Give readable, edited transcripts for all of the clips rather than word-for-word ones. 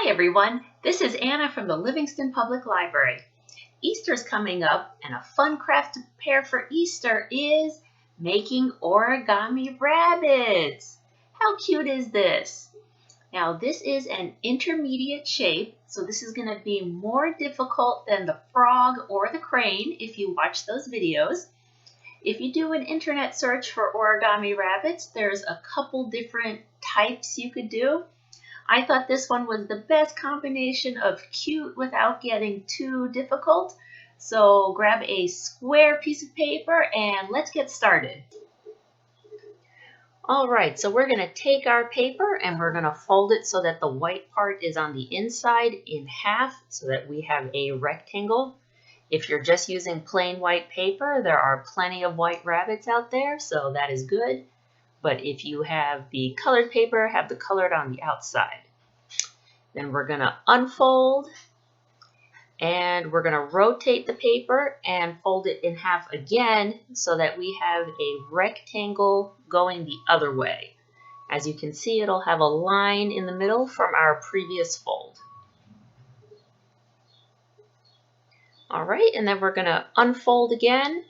Hi everyone, this is Anna from the Livingston Public Library. Easter's coming up and a fun craft to prepare for Easter is making origami rabbits. How cute is this? Now this is an intermediate shape, so this is going to be more difficult than the frog or the crane if you watch those videos. If you do an internet search for origami rabbits, there's a couple different types you could do. I thought this one was the best combination of cute without getting too difficult. So grab a square piece of paper and let's get started. All right, so we're going to take our paper and we're going to fold it so that the white part is on the inside in half so that we have a rectangle. If you're just using plain white paper, there are plenty of white rabbits out there, so that is good. But if you have the colored paper, have the colored on the outside. Then we're going to unfold and we're going to rotate the paper and fold it in half again so that we have a rectangle going the other way. As you can see, it'll have a line in the middle from our previous fold. All right, and then we're going to unfold again.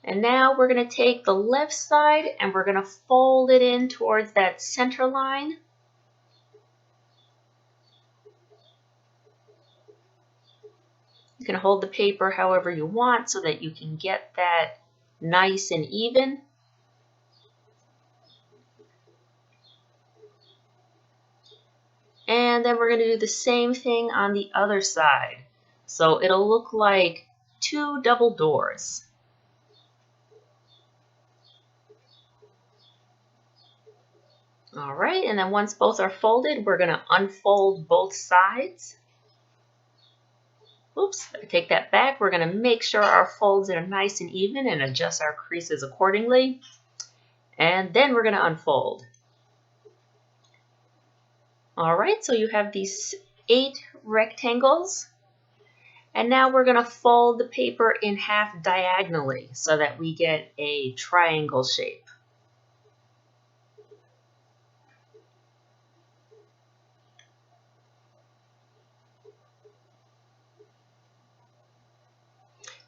And now we're going to take the left side and we're going to fold it in towards that center line. You can hold the paper however you want so that you can get that nice and even. And then we're going to do the same thing on the other side. So it'll look like two double doors. All right, and then once both are folded, we're going to unfold both sides. Oops, I take that back. We're going to make sure our folds are nice and even and adjust our creases accordingly. And then we're going to unfold. All right, so you have these 8 rectangles. And now we're going to fold the paper in half diagonally so that we get a triangle shape.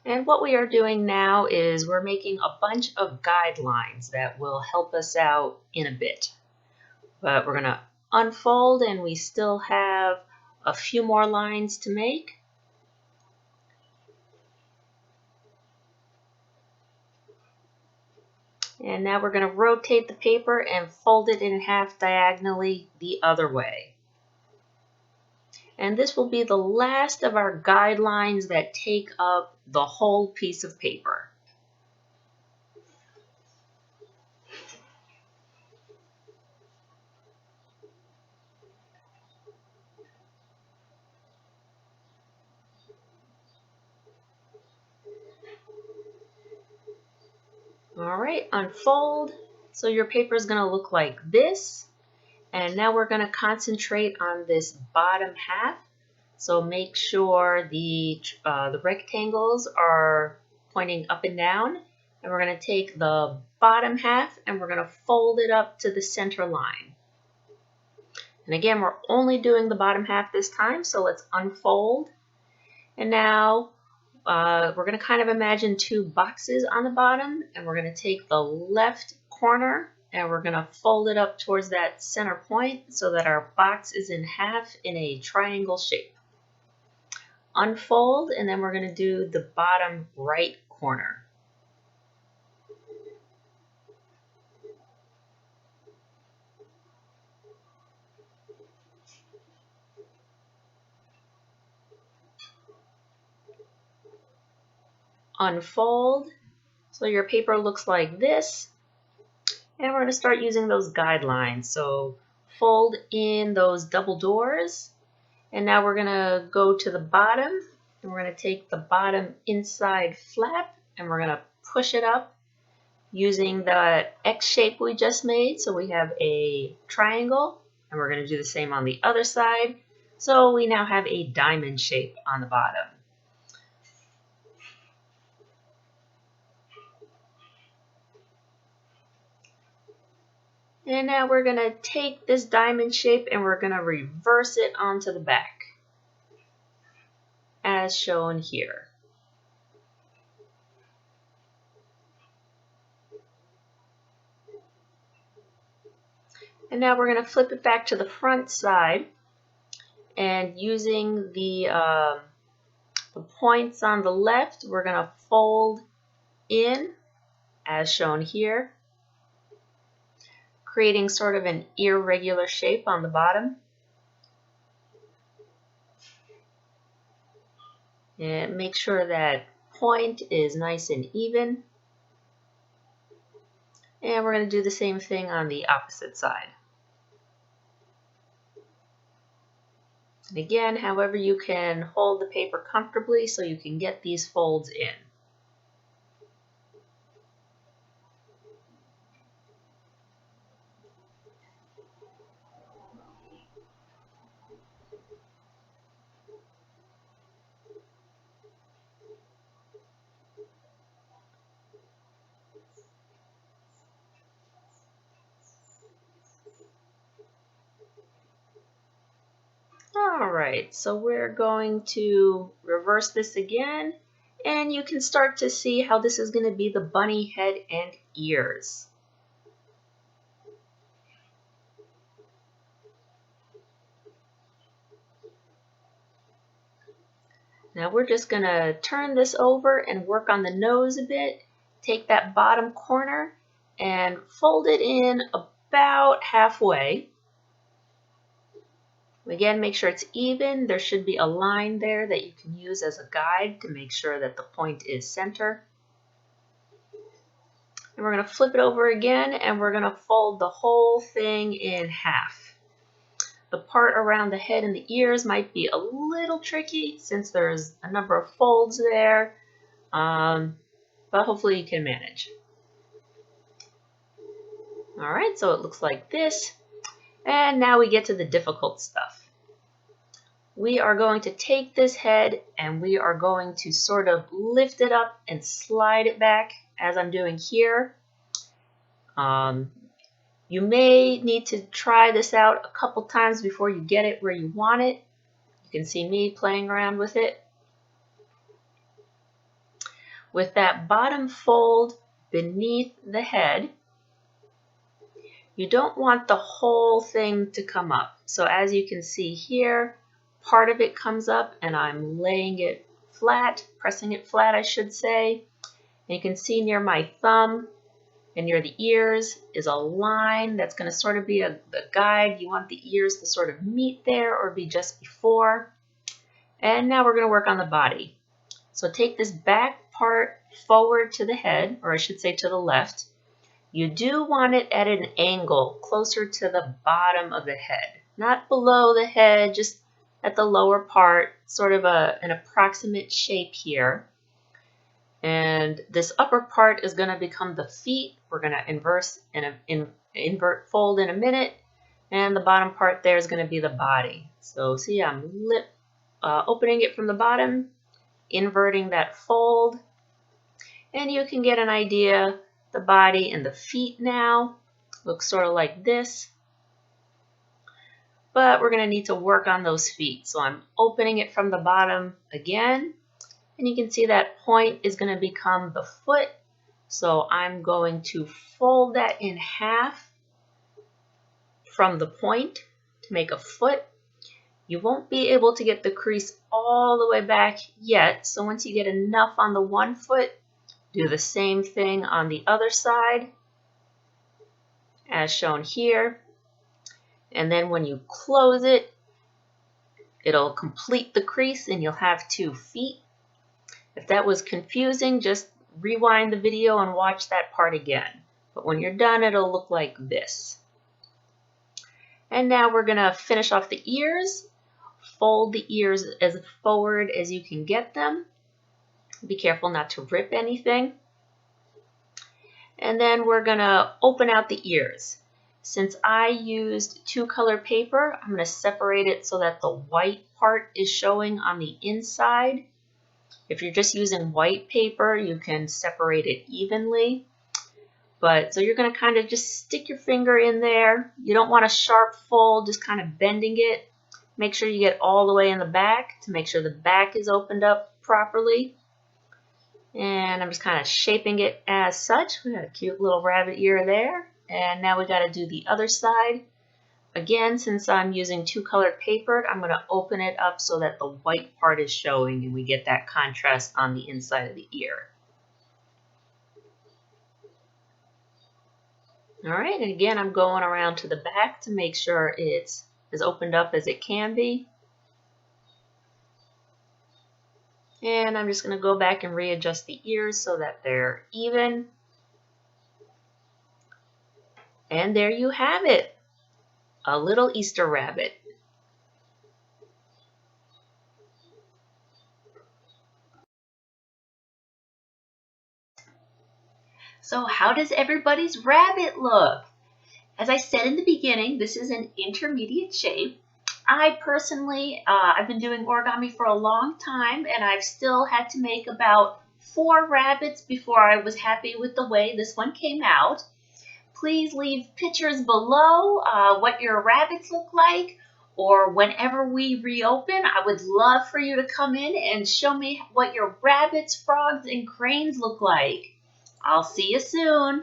And what we are doing now is we're making a bunch of guidelines that will help us out in a bit. But we're going to unfold and we still have a few more lines to make. And now we're going to rotate the paper and fold it in half diagonally the other way. And this will be the last of our guidelines that take up the whole piece of paper. All right, unfold. So your paper is going to look like this. And now we're going to concentrate on this bottom half. So make sure the rectangles are pointing up and down. And we're going to take the bottom half and we're going to fold it up to the center line. And again, we're only doing the bottom half this time, so let's unfold. And now we're going to kind of imagine 2 boxes on the bottom, and we're going to take the left corner and we're going to fold it up towards that center point so that our box is in half in a triangle shape. Unfold, and then we're going to do the bottom right corner. Unfold, so your paper looks like this. And we're going to start using those guidelines. So fold in those double doors. And now we're going to go to the bottom. And we're going to take the bottom inside flap. And we're going to push it up using the X shape we just made. So we have a triangle. And we're going to do the same on the other side. So we now have a diamond shape on the bottom. And now we're going to take this diamond shape and we're going to reverse it onto the back, as shown here. And now we're going to flip it back to the front side, and using the points on the left, we're going to fold in, as shown here, creating sort of an irregular shape on the bottom. And make sure that point is nice and even. And we're going to do the same thing on the opposite side. And again, however you can hold the paper comfortably so you can get these folds in. Alright, so we're going to reverse this again, and you can start to see how this is going to be the bunny head and ears. Now we're just going to turn this over and work on the nose a bit. Take that bottom corner and fold it in about halfway. Again, make sure it's even. There should be a line there that you can use as a guide to make sure that the point is center. And we're going to flip it over again, and we're going to fold the whole thing in half. The part around the head and the ears might be a little tricky since there's a number of folds there, but hopefully you can manage. Alright, so it looks like this. And now we get to the difficult stuff. We are going to take this head and we are going to sort of lift it up and slide it back as I'm doing here. You may need to try this out a couple times before you get it where you want it. You can see me playing around with it. With that bottom fold beneath the head, you don't want the whole thing to come up. So as you can see here, part of it comes up and I'm laying it flat, pressing it flat I should say. And you can see near my thumb and near the ears is a line that's going to sort of be the guide. You want the ears to sort of meet there or be just before. And now we're going to work on the body. So take this back part forward to the head, or I should say to the left. You do want it at an angle closer to the bottom of the head, not below the head, just at the lower part, sort of an approximate shape here. And this upper part is going to become the feet. We're going to invert fold in a minute, and the bottom part there is going to be the body. So see, I'm opening it from the bottom, inverting that fold, and you can get an idea. The body and the feet now look sort of like this, but we're going to need to work on those feet. So I'm opening it from the bottom again, and you can see that point is going to become the foot. So I'm going to fold that in half from the point to make a foot. You won't be able to get the crease all the way back yet, so once you get enough on the one foot, do the same thing on the other side, as shown here. And then when you close it, it'll complete the crease and you'll have 2 feet. If that was confusing, just rewind the video and watch that part again. But when you're done, it'll look like this. And now we're going to finish off the ears. Fold the ears as forward as you can get them. Be careful not to rip anything. And then we're going to open out the ears. Since I used 2-color paper, I'm going to separate it so that the white part is showing on the inside. If you're just using white paper, you can separate it evenly. But so you're going to kind of just stick your finger in there. You don't want a sharp fold, just kind of bending it. Make sure you get all the way in the back to make sure the back is opened up properly. And I'm just kind of shaping it as such. We got a cute little rabbit ear there. And now we got to do the other side. Again, since I'm using two colored paper, I'm going to open it up so that the white part is showing and we get that contrast on the inside of the ear. All right, and again, I'm going around to the back to make sure it's as opened up as it can be. And I'm just going to go back and readjust the ears so that they're even. And there you have it. A little Easter rabbit. So how does everybody's rabbit look? As I said in the beginning, this is an intermediate shape. I personally, I've been doing origami for a long time, and I've still had to make about 4 rabbits before I was happy with the way this one came out. Please leave pictures below what your rabbits look like, or whenever we reopen, I would love for you to come in and show me what your rabbits, frogs, and cranes look like. I'll see you soon.